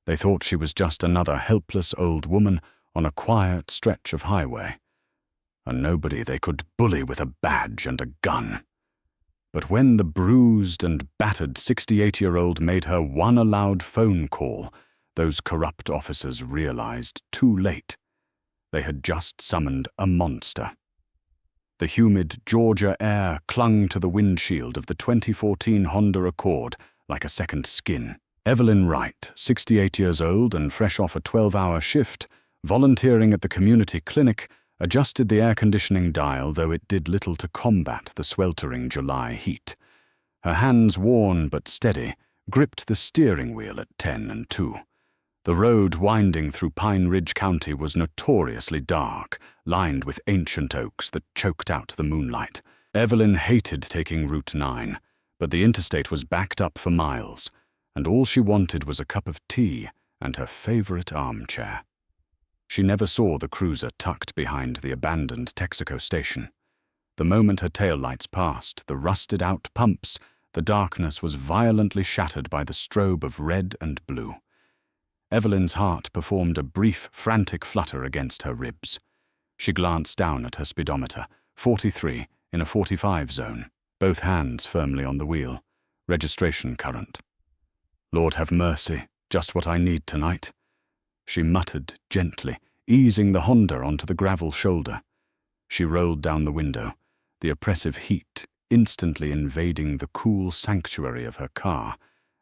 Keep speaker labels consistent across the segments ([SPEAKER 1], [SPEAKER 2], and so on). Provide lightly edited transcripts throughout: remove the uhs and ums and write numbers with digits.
[SPEAKER 1] They thought she was just another helpless old woman on a quiet stretch of highway, a nobody they could bully with a badge and a gun. But when the bruised and battered 68-year-old made her one aloud phone call, those corrupt officers realized too late they had just summoned a monster. The humid Georgia air clung to the windshield of the 2014 Honda Accord like a second skin. Evelyn Wright, 68 years old and fresh off a 12-hour shift, volunteering at the community clinic, adjusted the air conditioning dial, though it did little to combat the sweltering July heat. Her hands, worn but steady, gripped the steering wheel at 10 and 2. The road winding through Pine Ridge County was notoriously dark, lined with ancient oaks that choked out the moonlight. Evelyn hated taking Route 9, but the interstate was backed up for miles, and all she wanted was a cup of tea and her favorite armchair. She never saw the cruiser tucked behind the abandoned Texaco station. The moment her taillights passed the rusted-out pumps, the darkness was violently shattered by the strobe of red and blue. Evelyn's heart performed a brief, frantic flutter against her ribs. She glanced down at her speedometer, 43 in a 45 zone, both hands firmly on the wheel. Registration current. Lord have mercy, just what I need tonight. She muttered gently, easing the Honda onto the gravel shoulder. She rolled down the window, the oppressive heat instantly invading the cool sanctuary of her car,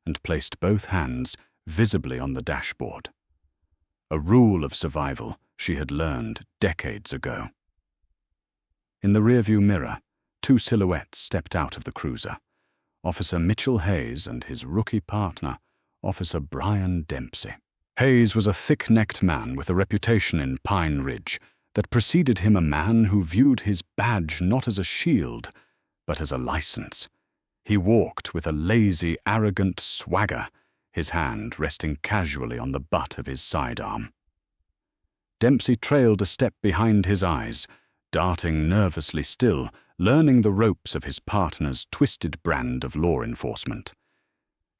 [SPEAKER 1] and placed both hands visibly on the dashboard. A rule of survival she had learned decades ago. In the rearview mirror, two silhouettes stepped out of the cruiser. Officer Mitchell Hayes and his rookie partner, Officer Brian Dempsey. Hayes was a thick-necked man with a reputation in Pine Ridge that preceded him, a man who viewed his badge not as a shield, but as a license. He walked with a lazy, arrogant swagger, his hand resting casually on the butt of his sidearm. Dempsey trailed a step behind his eyes, darting nervously still, learning the ropes of his partner's twisted brand of law enforcement.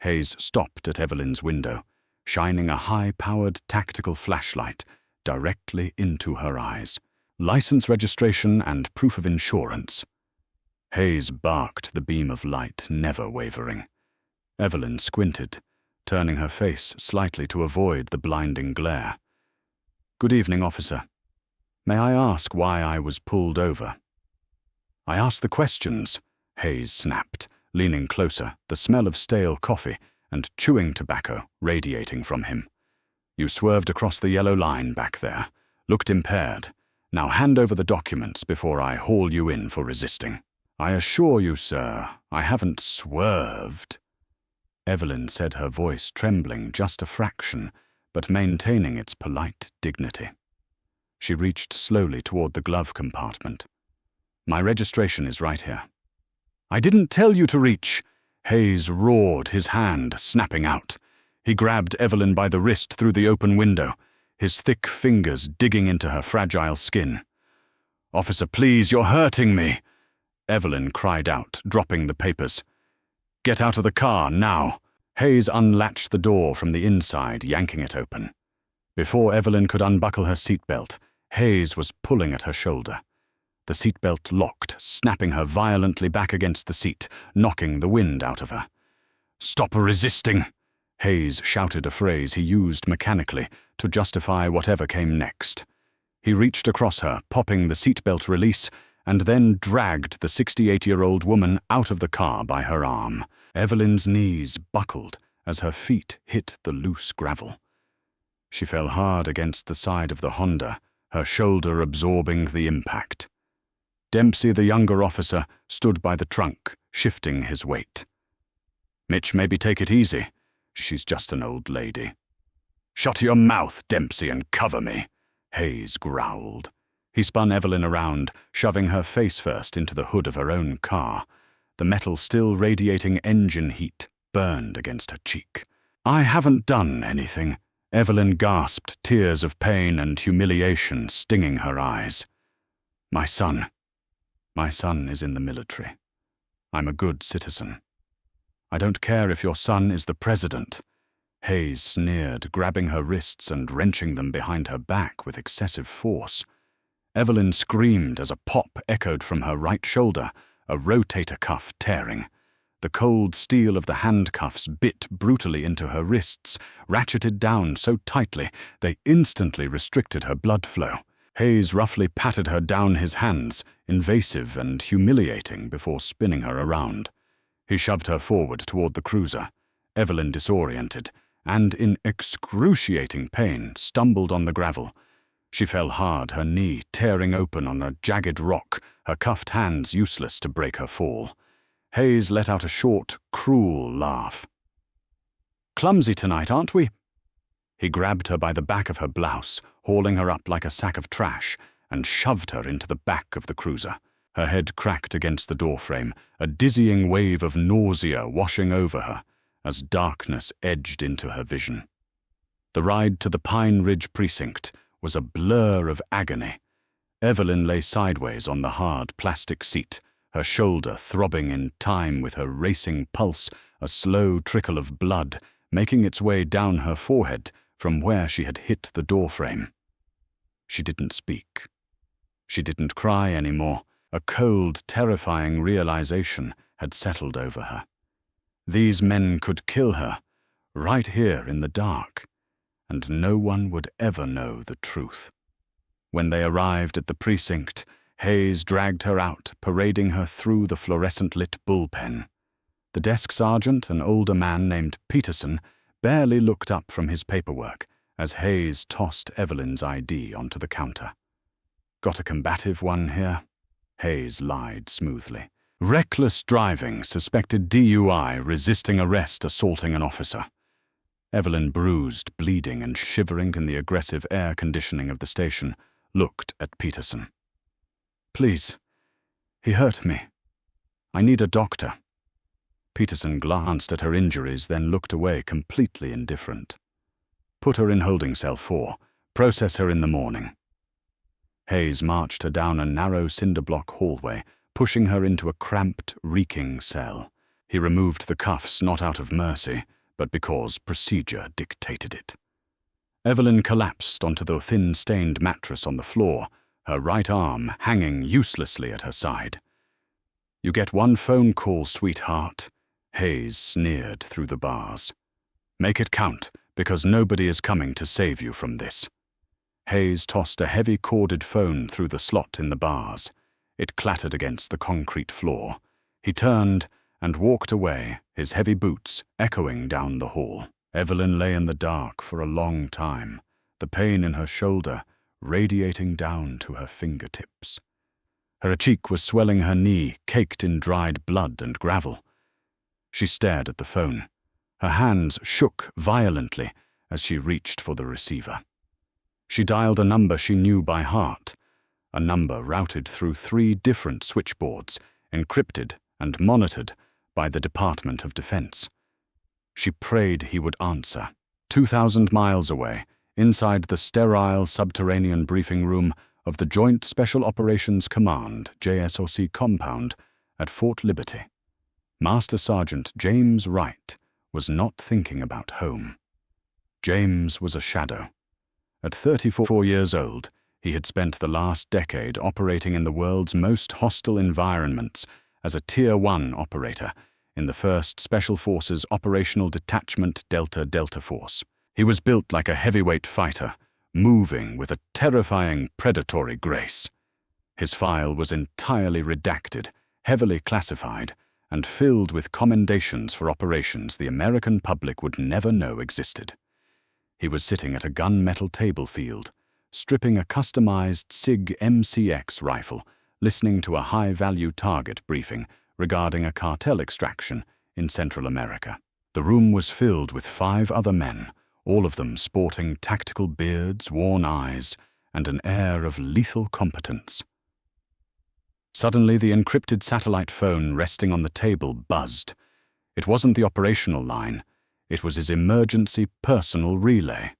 [SPEAKER 1] Hayes stopped at Evelyn's window, shining a high-powered tactical flashlight directly into her eyes. License, registration, and proof of insurance. Hayes barked the beam of light, never wavering. Evelyn squinted, turning her face slightly to avoid the blinding glare. "Good evening, officer. May I ask why I was pulled over?" "I asked the questions," Hayes snapped, leaning closer, the smell of stale coffee and chewing tobacco radiating from him. "You swerved across the yellow line back there, looked impaired. Now hand over the documents before I haul you in for resisting." "I assure you, sir, I haven't swerved," Evelyn said, her voice trembling just a fraction, but maintaining its polite dignity. She reached slowly toward the glove compartment. "My registration is right here." "I didn't tell you to reach!" Hayes roared, his hand snapping out. He grabbed Evelyn by the wrist through the open window, his thick fingers digging into her fragile skin. "Officer, please, you're hurting me!" Evelyn cried out, dropping the papers. "Get out of the car, now!" Hayes unlatched the door from the inside, yanking it open. Before Evelyn could unbuckle her seatbelt, Hayes was pulling at her shoulder. The seatbelt locked, snapping her violently back against the seat, knocking the wind out of her. "Stop resisting!" Hayes shouted, a phrase he used mechanically to justify whatever came next. He reached across her, popping the seatbelt release, and then dragged the 68-year-old woman out of the car by her arm. Evelyn's knees buckled as her feet hit the loose gravel. She fell hard against the side of the Honda, her shoulder absorbing the impact. Dempsey, the younger officer, stood by the trunk, shifting his weight. "Mitch, maybe take it easy. She's just an old lady." "Shut your mouth, Dempsey, and cover me," Hayes growled. He spun Evelyn around, shoving her face first into the hood of her own car. The metal still radiating engine heat burned against her cheek. "I haven't done anything," Evelyn gasped, tears of pain and humiliation stinging her eyes. My son is in the military. I'm a good citizen. I don't care if your son is the president." Hayes sneered, grabbing her wrists and wrenching them behind her back with excessive force. Evelyn screamed as a pop echoed from her right shoulder, a rotator cuff tearing. The cold steel of the handcuffs bit brutally into her wrists, ratcheted down so tightly they instantly restricted her blood flow. Hayes roughly patted her down his hands, invasive and humiliating, before spinning her around. He shoved her forward toward the cruiser. Evelyn, disoriented and in excruciating pain, stumbled on the gravel. She fell hard, her knee tearing open on a jagged rock, her cuffed hands useless to break her fall. Hayes let out a short, cruel laugh. "Clumsy tonight, aren't we?" He grabbed her by the back of her blouse, hauling her up like a sack of trash, and shoved her into the back of the cruiser. Her head cracked against the doorframe, a dizzying wave of nausea washing over her as darkness edged into her vision. The ride to the Pine Ridge precinct was a blur of agony. Evelyn lay sideways on the hard plastic seat, her shoulder throbbing in time with her racing pulse, a slow trickle of blood making its way down her forehead from where she had hit the doorframe. She didn't speak. She didn't cry anymore. A cold, terrifying realization had settled over her. These men could kill her, right here in the dark, and no one would ever know the truth. When they arrived at the precinct, Hayes dragged her out, parading her through the fluorescent-lit bullpen. The desk sergeant, an older man named Peterson, barely looked up from his paperwork as Hayes tossed Evelyn's ID onto the counter. "Got a combative one here?" Hayes lied smoothly. "Reckless driving, suspected DUI, resisting arrest, assaulting an officer." Evelyn, bruised, bleeding, and shivering in the aggressive air conditioning of the station, looked at Peterson. "Please, he hurt me. I need a doctor." Peterson glanced at her injuries, then looked away, completely indifferent. "Put her in holding cell 4. Process her in the morning." Hayes marched her down a narrow cinder-block hallway, pushing her into a cramped, reeking cell. He removed the cuffs not out of mercy, but because procedure dictated it. Evelyn collapsed onto the thin-stained mattress on the floor, her right arm hanging uselessly at her side. "You get one phone call, sweetheart," Hayes sneered through the bars. "Make it count, because nobody is coming to save you from this." Hayes tossed a heavy corded phone through the slot in the bars. It clattered against the concrete floor. He turned and walked away, his heavy boots echoing down the hall. Evelyn lay in the dark for a long time, the pain in her shoulder radiating down to her fingertips. Her cheek was swelling, her knee caked in dried blood and gravel. She stared at the phone. Her hands shook violently as she reached for the receiver. She dialed a number she knew by heart, a number routed through 3 different switchboards, encrypted and monitored by the Department of Defense. She prayed he would answer. 2,000 miles away, inside the sterile subterranean briefing room of the Joint Special Operations Command, JSOC compound, at Fort Liberty, Master Sergeant James Wright was not thinking about home. James was a shadow. At 34 years old, he had spent the last decade operating in the world's most hostile environments as a Tier 1 operator in the 1st Special Forces Operational Detachment Delta Force. He was built like a heavyweight fighter, moving with a terrifying predatory grace. His file was entirely redacted, heavily classified, and filled with commendations for operations the American public would never know existed. He was sitting at a gunmetal table field, stripping a customized SIG MCX rifle, listening to a high-value target briefing regarding a cartel extraction in Central America. The room was filled with 5 other men, all of them sporting tactical beards, worn eyes, and an air of lethal competence. Suddenly, the encrypted satellite phone resting on the table buzzed. It wasn't the operational line. It was his emergency personal relay.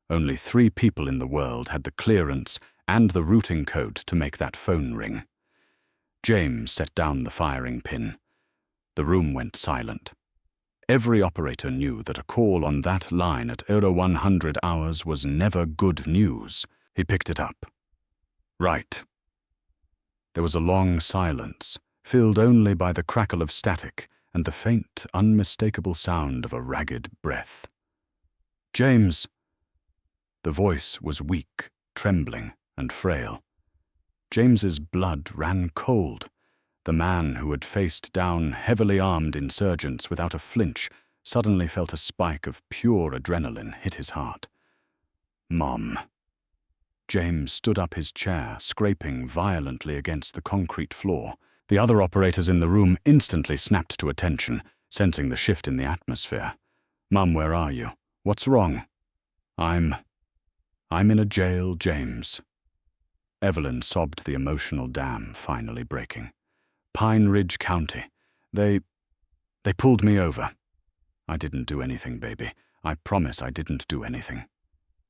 [SPEAKER 1] Only 3 people in the world had the clearance and the routing code to make that phone ring. James set down the firing pin. The room went silent. Every operator knew that a call on that line at 0100 hours was never good news. He picked it up. Right. There was a long silence, filled only by the crackle of static and the faint, unmistakable sound of a ragged breath. James. The voice was weak, trembling, and frail. James's blood ran cold. The man who had faced down heavily armed insurgents without a flinch suddenly felt a spike of pure adrenaline hit his heart. Mom. James stood up his chair, scraping violently against the concrete floor. The other operators in the room instantly snapped to attention, sensing the shift in the atmosphere. Mum, where are you? What's wrong? I'm in a jail, James. Evelyn sobbed, the emotional dam finally breaking. Pine Ridge County. They pulled me over. I didn't do anything, baby. I promise I didn't do anything.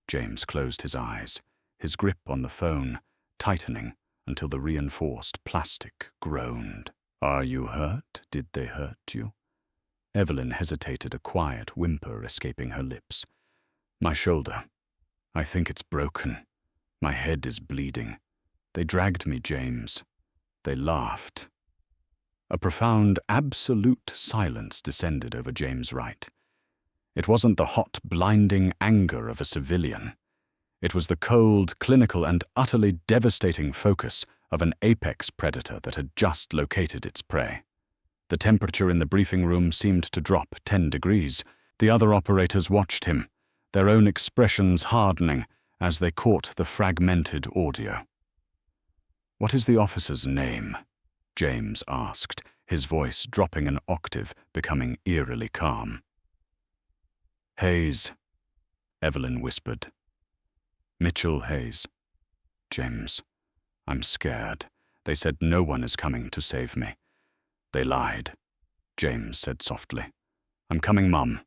[SPEAKER 1] James closed his eyes, his grip on the phone tightening until the reinforced plastic groaned. Are you hurt? Did they hurt you? Evelyn hesitated, a quiet whimper escaping her lips. My shoulder. I think it's broken. My head is bleeding. They dragged me, James. They laughed. A profound, absolute silence descended over James Wright. It wasn't the hot, blinding anger of a civilian. It was the cold, clinical, and utterly devastating focus of an apex predator that had just located its prey. The temperature in the briefing room seemed to drop 10 degrees. The other operators watched him, their own expressions hardening as they caught the fragmented audio. What is the officer's name? James asked, his voice dropping an octave, becoming eerily calm. Hayes, Evelyn whispered. Mitchell Hayes. James, I'm scared. They said no one is coming to save me. They lied, James said softly. I'm coming, Mum.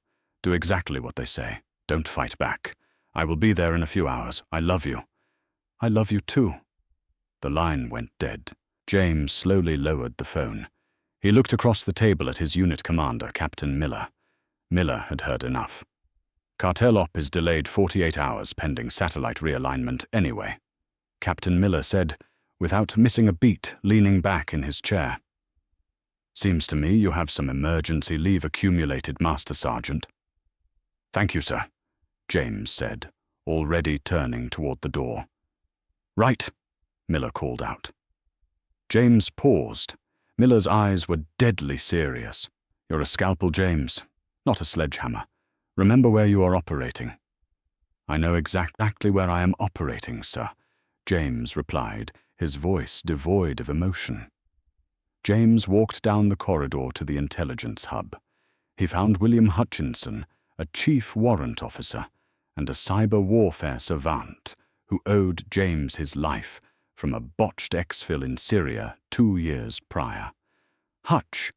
[SPEAKER 1] Do exactly what they say. Don't fight back. I will be there in a few hours. I love you. I love you too. The line went dead. James slowly lowered the phone. He looked across the table at his unit commander, Captain Miller. Miller had heard enough. Cartel op is delayed 48 hours pending satellite realignment anyway, Captain Miller said, without missing a beat, leaning back in his chair. Seems to me you have some emergency leave accumulated, Master Sergeant. Thank you, sir, James said, already turning toward the door. Right, Miller called out. James paused. Miller's eyes were deadly serious. You're a scalpel, James, not a sledgehammer. Remember where you are operating. I know exactly where I am operating, sir, James replied, his voice devoid of emotion. James walked down the corridor to the intelligence hub. He found William Hutchinson, a chief warrant officer and a cyber warfare savant who owed James his life from a botched exfil in Syria 2 years prior. Hutch,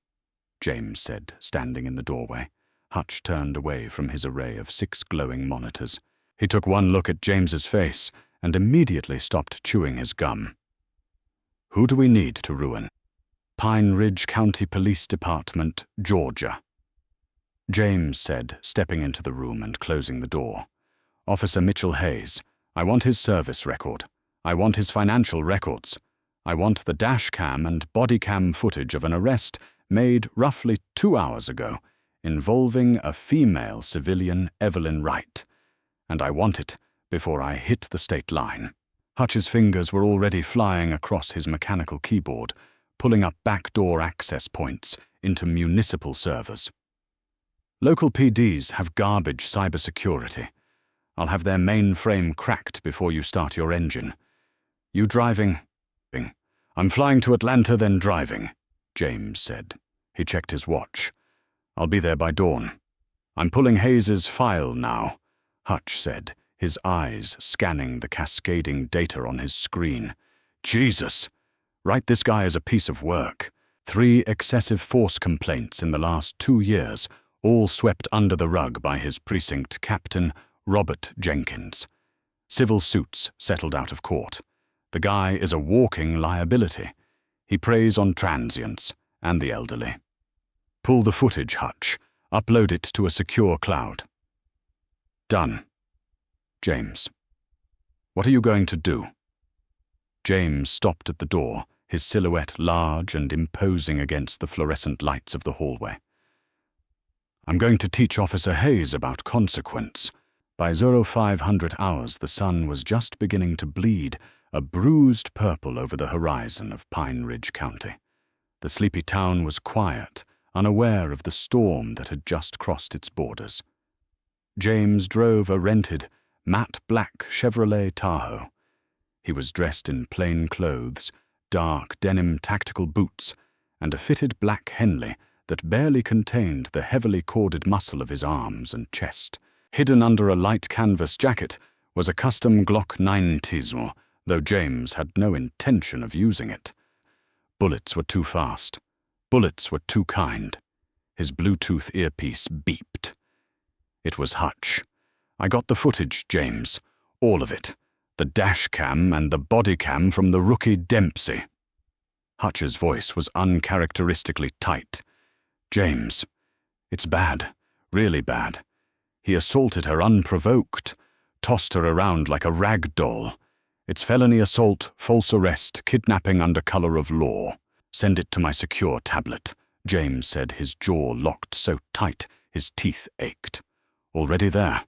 [SPEAKER 1] James said, standing in the doorway. Hutch turned away from his array of 6 glowing monitors. He took one look at James's face and immediately stopped chewing his gum. Who do we need to ruin? Pine Ridge County Police Department, Georgia. James said, stepping into the room and closing the door. Officer Mitchell Hayes. I want his service record. I want his financial records. I want the dash cam and body cam footage of an arrest made roughly 2 hours ago involving a female civilian, Evelyn Wright. And I want it before I hit the state line. Hutch's fingers were already flying across his mechanical keyboard, pulling up backdoor access points into municipal servers. Local PDs have garbage cybersecurity. I'll have their mainframe cracked before you start your engine. You driving? I'm flying to Atlanta, then driving, James said. He checked his watch. I'll be there by dawn. I'm pulling Hayes's file now, Hutch said, his eyes scanning the cascading data on his screen. Jesus! Write this guy as a piece of work. 3 excessive force complaints in the last 2 years, all swept under the rug by his precinct captain, Robert Jenkins. Civil suits settled out of court. The guy is a walking liability. He preys on transients and the elderly. Pull the footage, Hutch. Upload it to a secure cloud. Done. James. What are you going to do? James stopped at the door, his silhouette large and imposing against the fluorescent lights of the hallway. I'm going to teach Officer Hayes about consequence. By 0500 hours, the sun was just beginning to bleed, a bruised purple over the horizon of Pine Ridge County. The sleepy town was quiet, unaware of the storm that had just crossed its borders. James drove a rented, matte black Chevrolet Tahoe. He was dressed in plain clothes, dark denim tactical boots, and a fitted black Henley that barely contained the heavily corded muscle of his arms and chest. Hidden under a light canvas jacket was a custom Glock 9 Tismo, though James had no intention of using it. Bullets were too fast. Bullets were too kind. His Bluetooth earpiece beeped. It was Hutch. I got the footage, James. All of it. The dash cam and the body cam from the rookie Dempsey. Hutch's voice was uncharacteristically tight. James, it's bad. Really bad. He assaulted her unprovoked, tossed her around like a rag doll. It's felony assault, false arrest, kidnapping under color of law. Send it to my secure tablet, James said, his jaw locked so tight his teeth ached. Already there.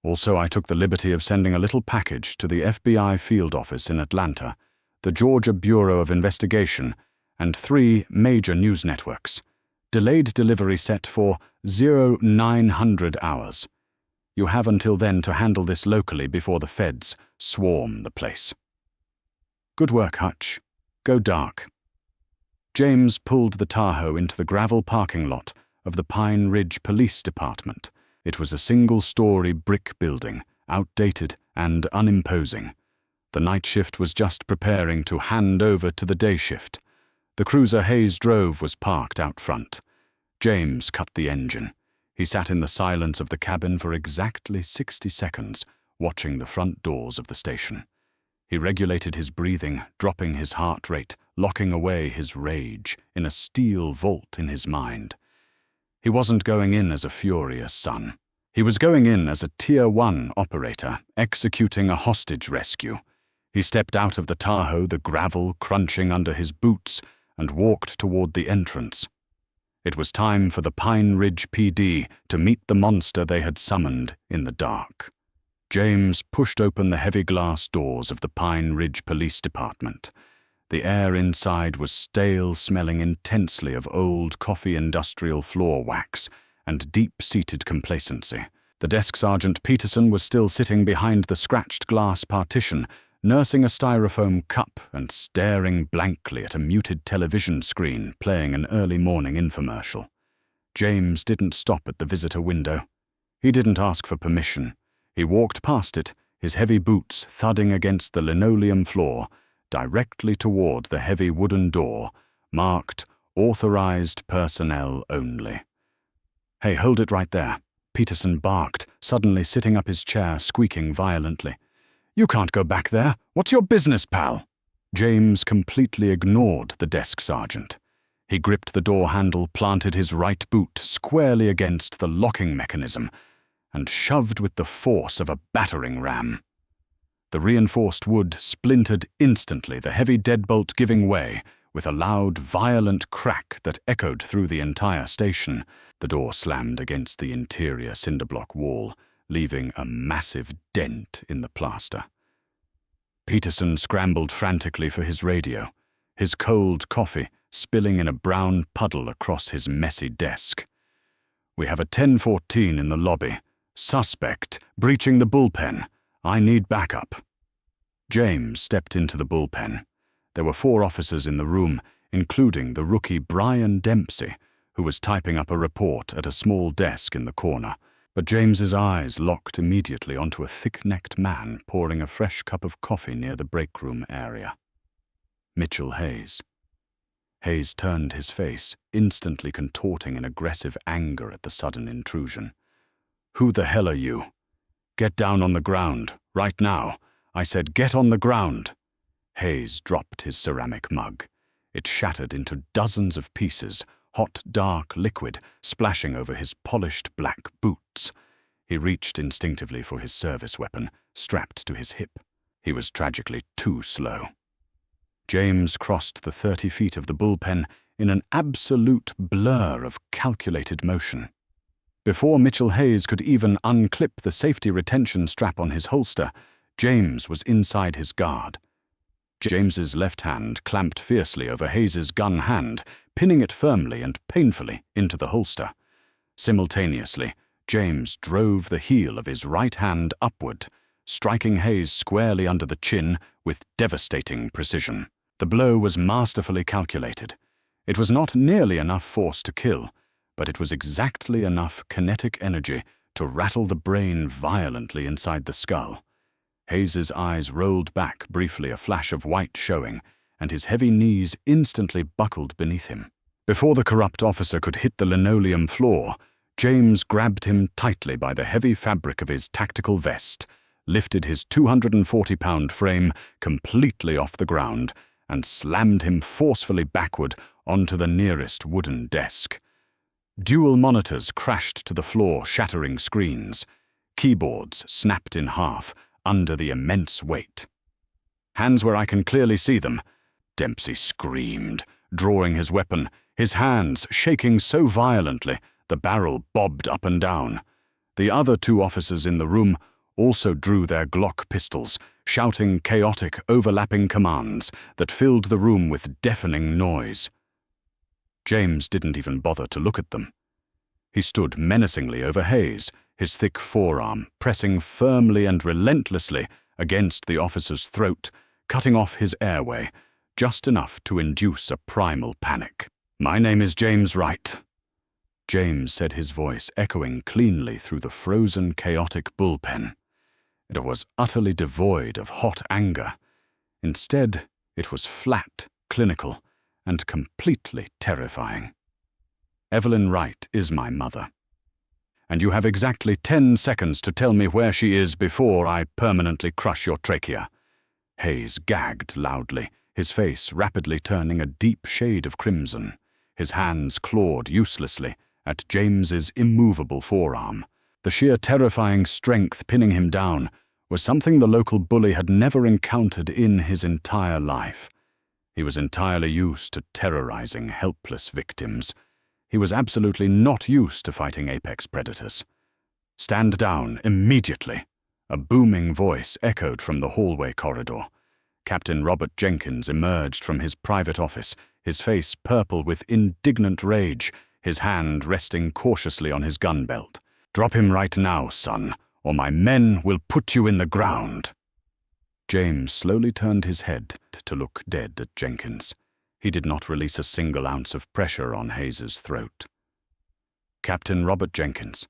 [SPEAKER 1] Also, I took the liberty of sending a little package to the FBI field office in Atlanta, the Georgia Bureau of Investigation, and 3 major news networks. Delayed delivery set for 0900 hours. You have until then to handle this locally before the feds swarm the place. Good work, Hutch. Go dark. James pulled the Tahoe into the gravel parking lot of the Pine Ridge Police Department. It was a single-story brick building, outdated and unimposing. The night shift was just preparing to hand over to the day shift. The cruiser Hayes drove was parked out front. James cut the engine. He sat in the silence of the cabin for exactly 60 seconds, watching the front doors of the station. He regulated his breathing, dropping his heart rate, locking away his rage in a steel vault in his mind. He wasn't going in as a furious son. He was going in as a Tier 1 operator, executing a hostage rescue. He stepped out of the Tahoe, the gravel crunching under his boots, and walked toward the entrance. It was time for the Pine Ridge PD to meet the monster they had summoned in the dark. James pushed open the heavy glass doors of the Pine Ridge Police Department. The air inside was stale, smelling intensely of old coffee industrial floor wax and deep-seated complacency. The desk sergeant Peterson was still sitting behind the scratched glass partition, nursing a styrofoam cup and staring blankly at a muted television screen playing an early morning infomercial. James didn't stop at the visitor window. He didn't ask for permission. He walked past it, his heavy boots thudding against the linoleum floor, directly toward the heavy wooden door, marked Authorized Personnel Only. Hey, hold it right there, Peterson barked, suddenly sitting up his chair, squeaking violently. You can't go back there. What's your business, pal? James completely ignored the desk sergeant. He gripped the door handle, planted his right boot squarely against the locking mechanism, and shoved with the force of a battering ram. The reinforced wood splintered instantly, the heavy deadbolt giving way, with a loud, violent crack that echoed through the entire station. The door slammed against the interior cinderblock wall, leaving a massive dent in the plaster. Peterson scrambled frantically for his radio, his cold coffee spilling in a brown puddle across his messy desk. We have a 1014 in the lobby. Suspect breaching the bullpen. I need backup. James stepped into the bullpen. There were 4 officers in the room, including the rookie Brian Dempsey, who was typing up a report at a small desk in the corner. But James's eyes locked immediately onto a thick-necked man pouring a fresh cup of coffee near the break room area. Mitchell Hayes. Hayes turned his face, instantly contorting in aggressive anger at the sudden intrusion. Who the hell are you? Get down on the ground, right now. I said get on the ground. Hayes dropped his ceramic mug. It shattered into dozens of pieces, hot, dark liquid splashing over his polished black boots. He reached instinctively for his service weapon, strapped to his hip. He was tragically too slow. James crossed the 30 feet of the bullpen in an absolute blur of calculated motion. Before Mitchell Hayes could even unclip the safety retention strap on his holster, James was inside his guard. James's left hand clamped fiercely over Hayes's gun hand, pinning it firmly and painfully into the holster. Simultaneously, James drove the heel of his right hand upward, striking Hayes squarely under the chin with devastating precision. The blow was masterfully calculated. It was not nearly enough force to kill, but it was exactly enough kinetic energy to rattle the brain violently inside the skull. Hayes's eyes rolled back briefly, a flash of white showing, and his heavy knees instantly buckled beneath him. Before the corrupt officer could hit the linoleum floor, James grabbed him tightly by the heavy fabric of his tactical vest, lifted his 240-pound frame completely off the ground, and slammed him forcefully backward onto the nearest wooden desk. Dual monitors crashed to the floor, shattering screens. Keyboards snapped in half under the immense weight. "Hands where I can clearly see them," Dempsey screamed, drawing his weapon, his hands shaking so violently the barrel bobbed up and down. The other 2 officers in the room also drew their Glock pistols, shouting chaotic, overlapping commands that filled the room with deafening noise. James didn't even bother to look at them. He stood menacingly over Hayes, his thick forearm pressing firmly and relentlessly against the officer's throat, cutting off his airway, just enough to induce a primal panic. "My name is James Wright," James said, his voice echoing cleanly through the frozen, chaotic bullpen. It was utterly devoid of hot anger. Instead, it was flat, clinical, and completely terrifying. "Evelyn Wright is my mother. And you have exactly 10 seconds to tell me where she is before I permanently crush your trachea." Hayes gagged loudly, his face rapidly turning a deep shade of crimson. His hands clawed uselessly at James's immovable forearm. The sheer terrifying strength pinning him down was something the local bully had never encountered in his entire life. He was entirely used to terrorizing helpless victims. He was absolutely not used to fighting apex predators. "Stand down immediately," a booming voice echoed from the hallway corridor. Captain Robert Jenkins emerged from his private office, his face purple with indignant rage, his hand resting cautiously on his gun belt. "Drop him right now, son, or my men will put you in the ground." James slowly turned his head to look dead at Jenkins. He did not release a single ounce of pressure on Hayes's throat. "Captain Robert Jenkins,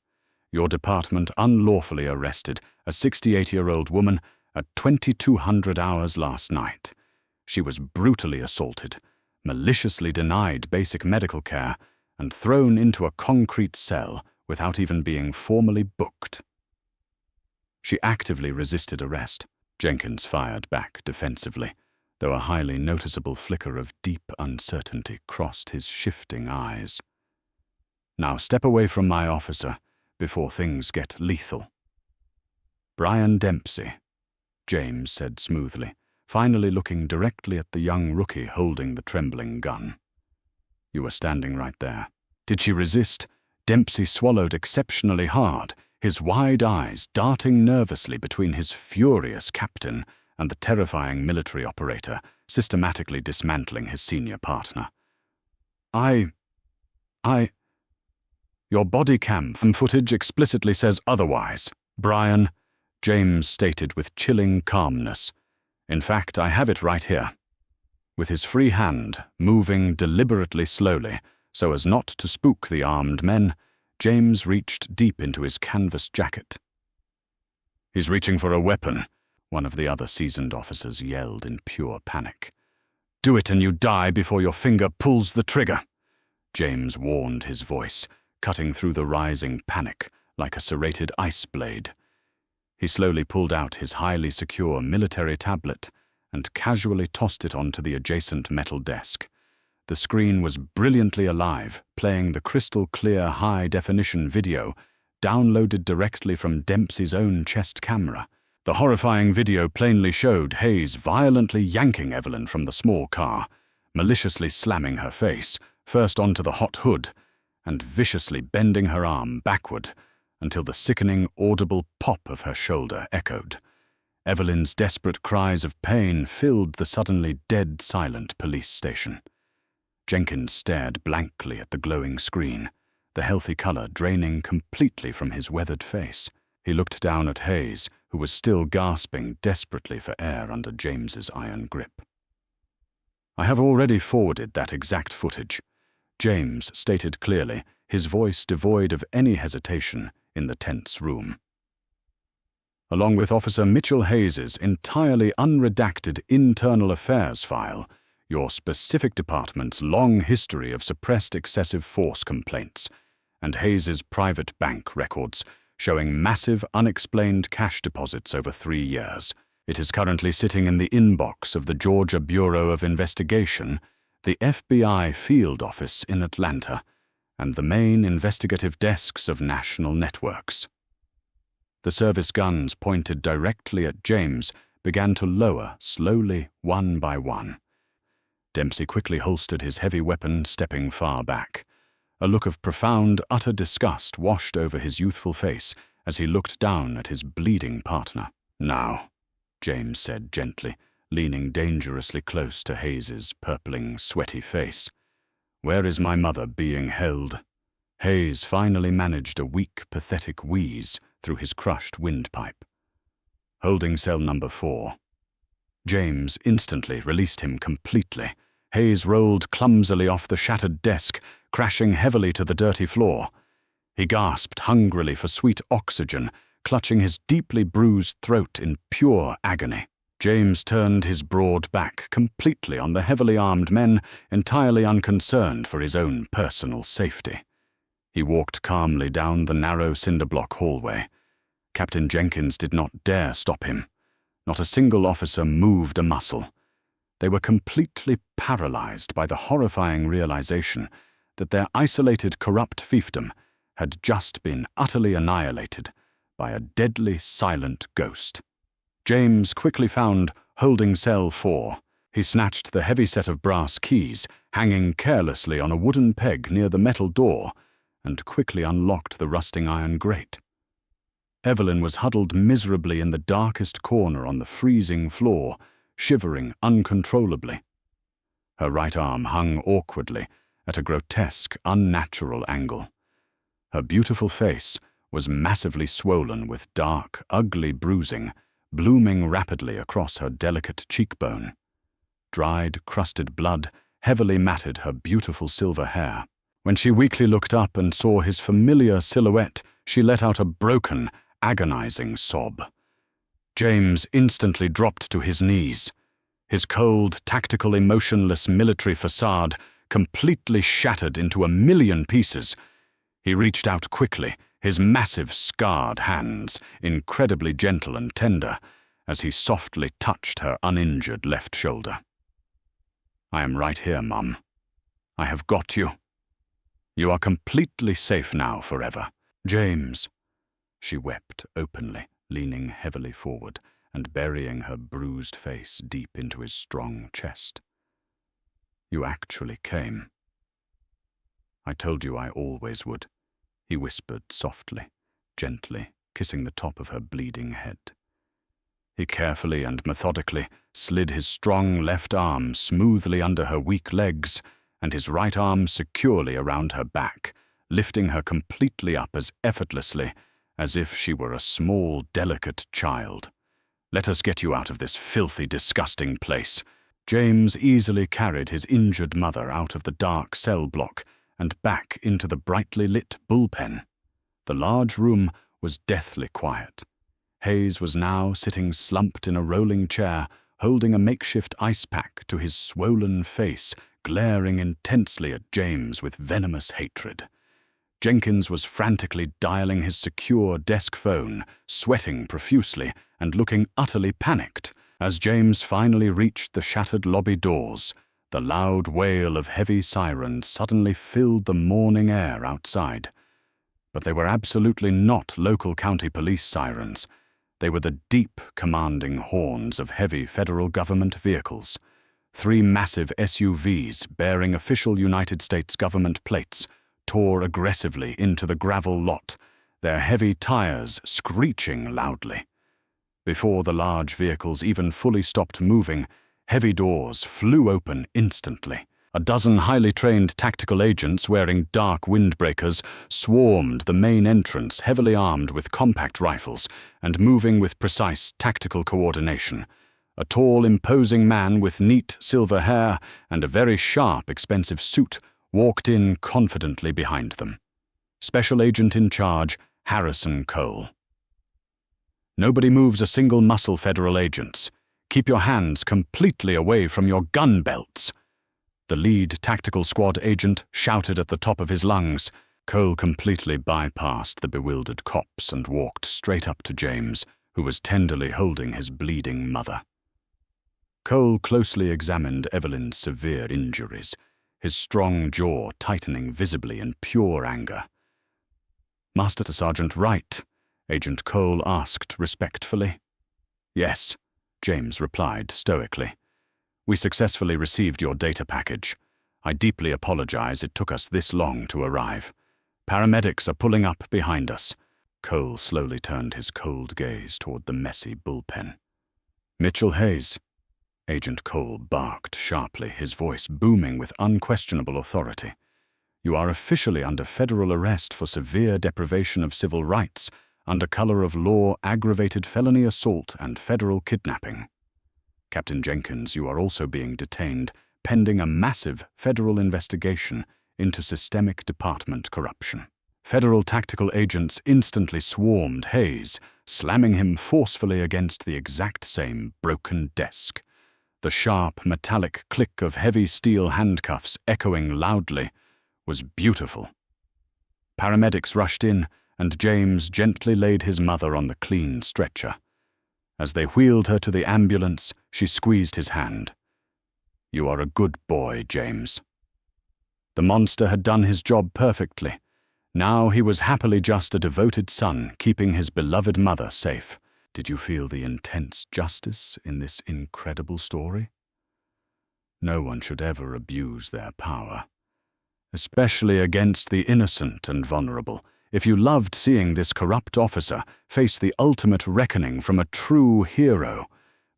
[SPEAKER 1] your department unlawfully arrested a 68-year-old woman at 2200 hours last night. She was brutally assaulted, maliciously denied basic medical care, and thrown into a concrete cell without even being formally booked." "She actively resisted arrest," Jenkins fired back defensively, though a highly noticeable flicker of deep uncertainty crossed his shifting eyes. "Now step away from my officer before things get lethal." "Brian Dempsey," James said smoothly, finally looking directly at the young rookie holding the trembling gun. "You were standing right there. Did she resist?" Dempsey swallowed exceptionally hard, his wide eyes darting nervously between his furious captain and the terrifying military operator, systematically dismantling his senior partner. I... Your body cam footage explicitly says otherwise, Brian," James stated with chilling calmness. "In fact, I have it right here." With his free hand moving deliberately slowly, so as not to spook the armed men, James reached deep into his canvas jacket. "He's reaching for a weapon," one of the other seasoned officers yelled in pure panic. "Do it and you die before your finger pulls the trigger," James warned, his voice cutting through the rising panic like a serrated ice blade. He slowly pulled out his highly secure military tablet and casually tossed it onto the adjacent metal desk. The screen was brilliantly alive, playing the crystal-clear high-definition video downloaded directly from Dempsey's own chest camera. The horrifying video plainly showed Hayes violently yanking Evelyn from the small car, maliciously slamming her face, first onto the hot hood, and viciously bending her arm backward until the sickening, audible pop of her shoulder echoed. Evelyn's desperate cries of pain filled the suddenly dead-silent police station. Jenkins stared blankly at the glowing screen, the healthy color draining completely from his weathered face. He looked down at Hayes, who was still gasping desperately for air under James's iron grip. "I have already forwarded that exact footage," James stated clearly, his voice devoid of any hesitation in the tense room. "Along with Officer Mitchell Hayes's entirely unredacted internal affairs file, your specific department's long history of suppressed excessive force complaints, and Hayes's private bank records showing massive unexplained cash deposits over 3 years. It is currently sitting in the inbox of the Georgia Bureau of Investigation, the FBI field office in Atlanta, and the main investigative desks of national networks." The service guns pointed directly at James began to lower slowly, one by one. Dempsey quickly holstered his heavy weapon, stepping far back. A look of profound, utter disgust washed over his youthful face as he looked down at his bleeding partner. "Now," James said gently, leaning dangerously close to Hayes's purpling, sweaty face, "where is my mother being held?" Hayes finally managed a weak, pathetic wheeze through his crushed windpipe. "Holding cell number 4. James instantly released him completely. Hayes rolled clumsily off the shattered desk, crashing heavily to the dirty floor. He gasped hungrily for sweet oxygen, clutching his deeply bruised throat in pure agony. James turned his broad back completely on the heavily armed men, entirely unconcerned for his own personal safety. He walked calmly down the narrow cinder-block hallway. Captain Jenkins did not dare stop him. Not a single officer moved a muscle. They were completely paralyzed by the horrifying realization that their isolated, corrupt fiefdom had just been utterly annihilated by a deadly, silent ghost. James quickly found holding cell 4. He snatched the heavy set of brass keys, hanging carelessly on a wooden peg near the metal door, and quickly unlocked the rusting iron grate. Evelyn was huddled miserably in the darkest corner on the freezing floor, shivering uncontrollably. Her right arm hung awkwardly at a grotesque, unnatural angle. Her beautiful face was massively swollen with dark, ugly bruising, blooming rapidly across her delicate cheekbone. Dried, crusted blood heavily matted her beautiful silver hair. When she weakly looked up and saw his familiar silhouette, she let out a broken, agonizing sob. James instantly dropped to his knees. His cold, tactical, emotionless military facade completely shattered into a million pieces. He reached out quickly, his massive, scarred hands incredibly gentle and tender, as he softly touched her uninjured left shoulder. "I am right here, Mum. I have got you. You are completely safe now forever. James," she wept openly, leaning heavily forward and burying her bruised face deep into his strong chest. "You actually came. I told you I always would," he whispered softly, gently, kissing the top of her bleeding head. He carefully and methodically slid his strong left arm smoothly under her weak legs and his right arm securely around her back, lifting her completely up as effortlessly as if she were a small, delicate child. "Let us get you out of this filthy, disgusting place." James easily carried his injured mother out of the dark cell block and back into the brightly lit bullpen. The large room was deathly quiet. Hayes was now sitting slumped in a rolling chair, holding a makeshift ice pack to his swollen face, glaring intensely at James with venomous hatred. Jenkins was frantically dialing his secure desk phone, sweating profusely and looking utterly panicked. As James finally reached the shattered lobby doors, The loud wail of heavy sirens suddenly filled the morning air outside. But they were absolutely not local county police sirens. They were the deep, commanding horns of heavy federal government vehicles. 3 massive SUVs bearing official United States government plates tore aggressively into the gravel lot, their heavy tires screeching loudly. Before the large vehicles even fully stopped moving, heavy doors flew open instantly. A dozen highly trained tactical agents wearing dark windbreakers swarmed the main entrance, heavily armed with compact rifles and moving with precise tactical coordination. A tall, imposing man with neat silver hair and a very sharp, expensive suit walked in confidently behind them. Special Agent in Charge, Harrison Cole. Nobody moves a single muscle, federal agents. Keep your hands completely away from your gun belts. The lead tactical squad agent shouted at the top of his lungs. Cole completely bypassed the bewildered cops and walked straight up to James, who was tenderly holding his bleeding mother. Cole closely examined Evelyn's severe injuries, his strong jaw tightening visibly in pure anger. "Master Sergeant Wright?" Agent Cole asked respectfully. "Yes," James replied stoically. "We successfully received your data package. I deeply apologize it took us this long to arrive. Paramedics are pulling up behind us." Cole slowly turned his cold gaze toward the messy bullpen. "Mitchell Hayes," Agent Cole barked sharply, his voice booming with unquestionable authority. "You are officially under federal arrest for severe deprivation of civil rights, under color of law, aggravated felony assault, and federal kidnapping. Captain Jenkins, you are also being detained, pending a massive federal investigation into systemic department corruption." Federal tactical agents instantly swarmed Hayes, slamming him forcefully against the exact same broken desk. The sharp, metallic click of heavy steel handcuffs echoing loudly was beautiful. Paramedics rushed in, and James gently laid his mother on the clean stretcher. As they wheeled her to the ambulance, she squeezed his hand. "You are a good boy, James." The monster had done his job perfectly. Now he was happily just a devoted son, keeping his beloved mother safe. Did you feel the intense justice in this incredible story? No one should ever abuse their power, especially against the innocent and vulnerable. If you loved seeing this corrupt officer face the ultimate reckoning from a true hero,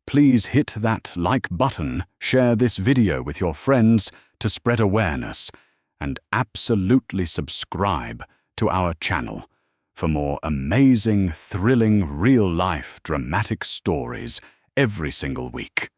[SPEAKER 1] please hit that like button, share this video with your friends to spread awareness, and absolutely subscribe to our channel for more amazing, thrilling, real-life, dramatic stories every single week.